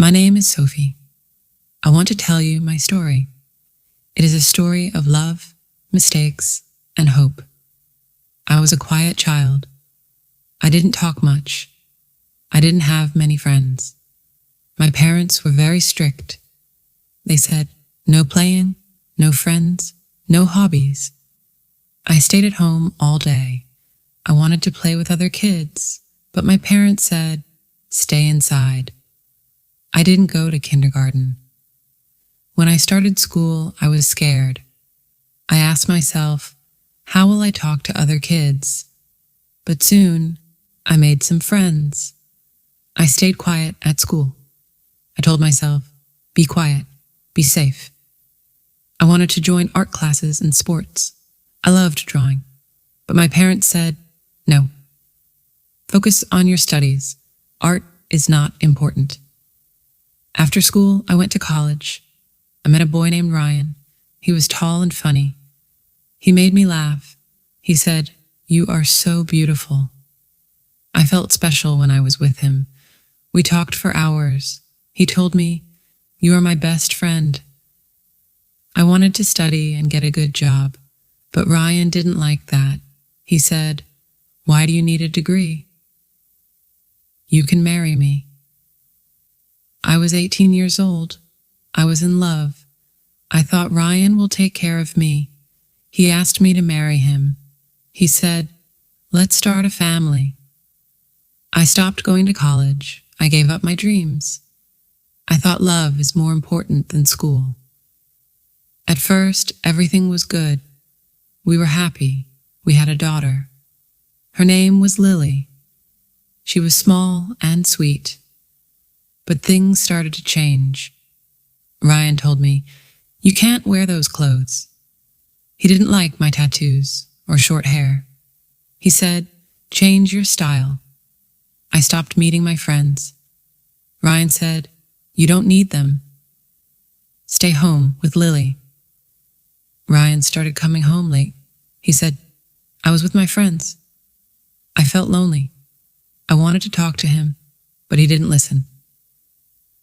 My name is Sophie. I want to tell you my story. It is a story of love, mistakes, and hope. I was a quiet child. I didn't talk much. I didn't have many friends. My parents were very strict. They said, no playing, no friends, no hobbies. I stayed at home all day. I wanted to play with other kids, but my parents said, stay inside. I didn't go to kindergarten. When I started school, I was scared. I asked myself, how will I talk to other kids? But soon, I made some friends. I stayed quiet at school. I told myself, be quiet, be safe. I wanted to join art classes and sports. I loved drawing, but my parents said, no. Focus on your studies. Art is not important. After school, I went to college. I met a boy named Ryan. He was tall and funny. He made me laugh. He said, you are so beautiful. I felt special when I was with him. We talked for hours. He told me, you are my best friend. I wanted to study and get a good job, but Ryan didn't like that. He said, why do you need a degree? You can marry me. I was 18 years old. I was in love. I thought Ryan will take care of me. He asked me to marry him. He said, let's start a family. I stopped going to college. I gave up my dreams. I thought love is more important than school. At first, everything was good. We were happy. We had a daughter. Her name was Lily. She was small and sweet. But things started to change. Ryan told me, you can't wear those clothes. He didn't like my tattoos or short hair. He said, change your style. I stopped meeting my friends. Ryan said, you don't need them. Stay home with Lily. Ryan started coming home late. He said, I was with my friends. I felt lonely. I wanted to talk to him, but he didn't listen.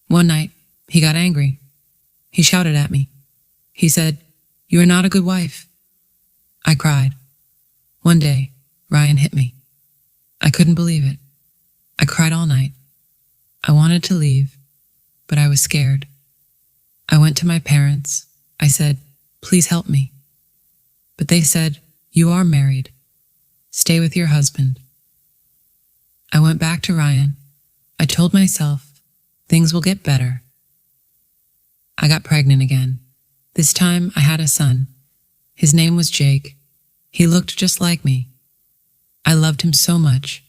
One night, he got angry. He shouted at me. He said, you are not a good wife. I cried. One day, Ryan hit me. I couldn't believe it. I cried all night. I wanted to leave, but I was scared. I went to my parents. I said, please help me. But they said, you are married. Stay with your husband. I went back to Ryan. I told myself, things will get better. I got pregnant again. This time I had a son. His name was Jake. He looked just like me. I loved him so much.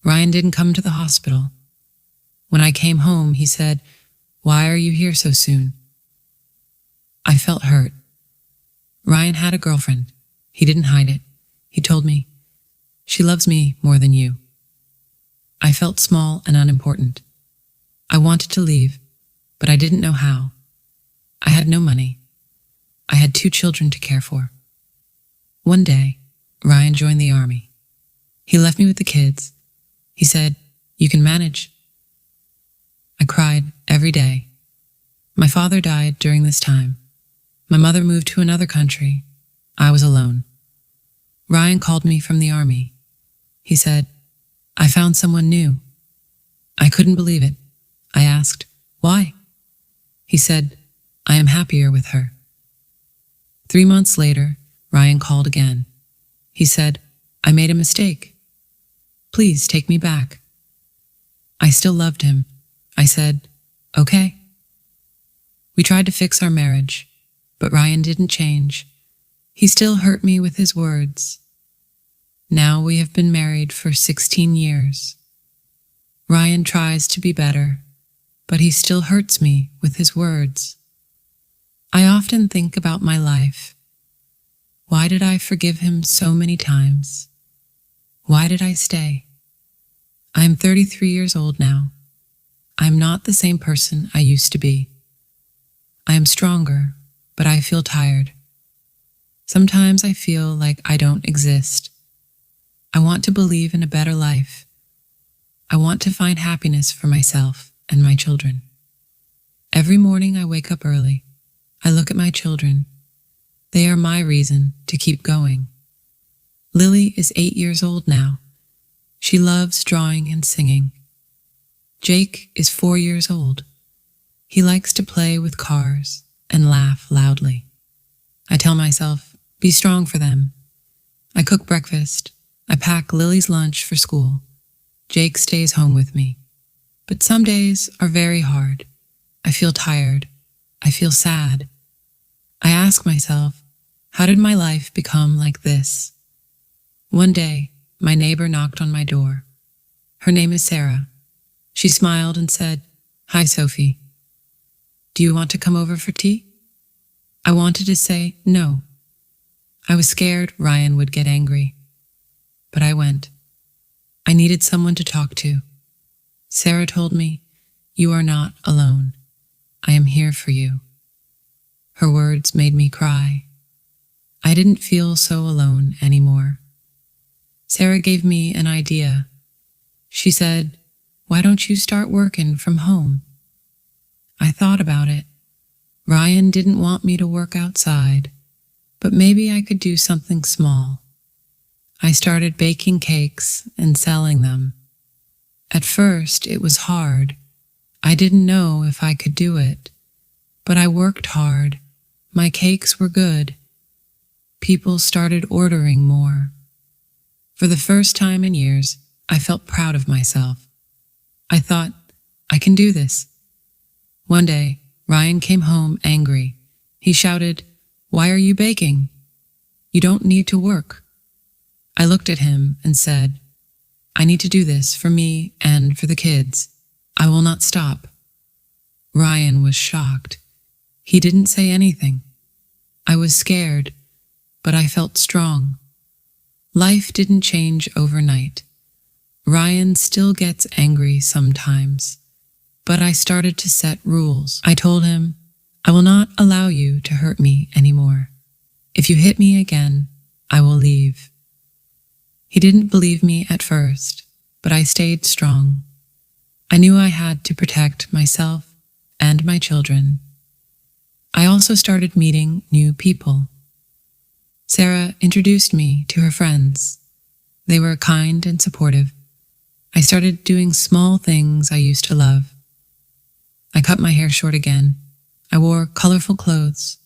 Ryan didn't come to the hospital. When I came home, he said, why are you here so soon? I felt hurt. Ryan had a girlfriend. He didn't hide it. He told me, she loves me more than you. I felt small and unimportant. I wanted to leave, but I didn't know how. I had no money. I had 2 children to care for. One day, Ryan joined the army. He left me with the kids. He said, you can manage. I cried every day. My father died during this time. My mother moved to another country. I was alone. Ryan called me from the army. He said, I found someone new. I couldn't believe it. I asked, why? He said, I am happier with her. 3 months later, Ryan called again. He said, I made a mistake. Please take me back. I still loved him. I said, okay. We tried to fix our marriage, but Ryan didn't change. He still hurt me with his words. Now we have been married for 16 years. Ryan tries to be better, but he still hurts me with his words. I often think about my life. Why did I forgive him so many times? Why did I stay? I am 33 years old now. I am not the same person I used to be. I am stronger, but I feel tired. Sometimes I feel like I don't exist. I want to believe in a better life. I want to find happiness for myself. and my children. Every morning I wake up early. I look at my children. They are my reason to keep going. Lily is 8 years old now. She loves drawing and singing. Jake is 4 years old. He likes to play with cars and laugh loudly. I tell myself, be strong for them. I cook breakfast. I pack Lily's lunch for school. Jake stays home with me. But some days are very hard. I feel tired. I feel sad. I ask myself, how did my life become like this? One day, my neighbor knocked on my door. Her name is Sarah. She smiled and said, "Hi, Sophie. Do you want to come over for tea?" I wanted to say no. I was scared Ryan would get angry. But I went. I needed someone to talk to. Sarah told me, "You are not alone. I am here for you." Her words made me cry. I didn't feel so alone anymore. Sarah gave me an idea. She said, "Why don't you start working from home?" I thought about it. Ryan didn't want me to work outside, but maybe I could do something small. I started baking cakes and selling them. At first, it was hard. I didn't know if I could do it, but I worked hard. My cakes were good. People started ordering more. For the first time in years, I felt proud of myself. I thought, I can do this. One day, Ryan came home angry. He shouted, "Why are you baking? You don't need to work." I looked at him and said, "I need to do this for me and for the kids. I will not stop." Ryan was shocked. He didn't say anything. I was scared, but I felt strong. Life didn't change overnight. Ryan still gets angry sometimes, but I started to set rules. I told him, "I will not allow you to hurt me anymore. If you hit me again, I will leave." He didn't believe me at first, but I stayed strong. I knew I had to protect myself and my children. I also started meeting new people. Sarah introduced me to her friends. They were kind and supportive. I started doing small things I used to love. I cut my hair short again. I wore colorful clothes.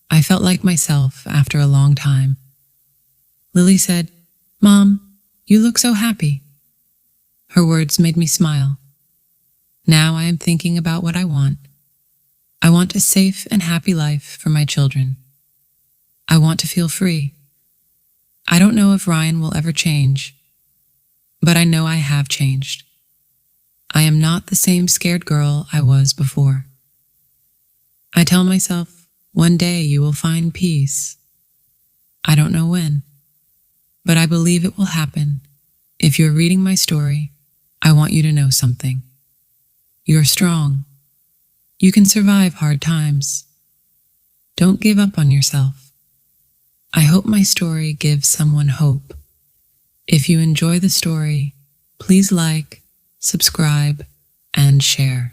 I felt like myself after a long time. Lily said, "Mom, you look so happy." Her words made me smile. Now I am thinking about what I want. I want a safe and happy life for my children. I want to feel free. I don't know if Ryan will ever change, but I know I have changed. I am not the same scared girl I was before. I tell myself, one day you will find peace. I don't know when, but I believe it will happen. If you're reading my story, I want you to know something. You're strong. You can survive hard times. Don't give up on yourself. I hope my story gives someone hope. If you enjoy the story, please like, subscribe, and share.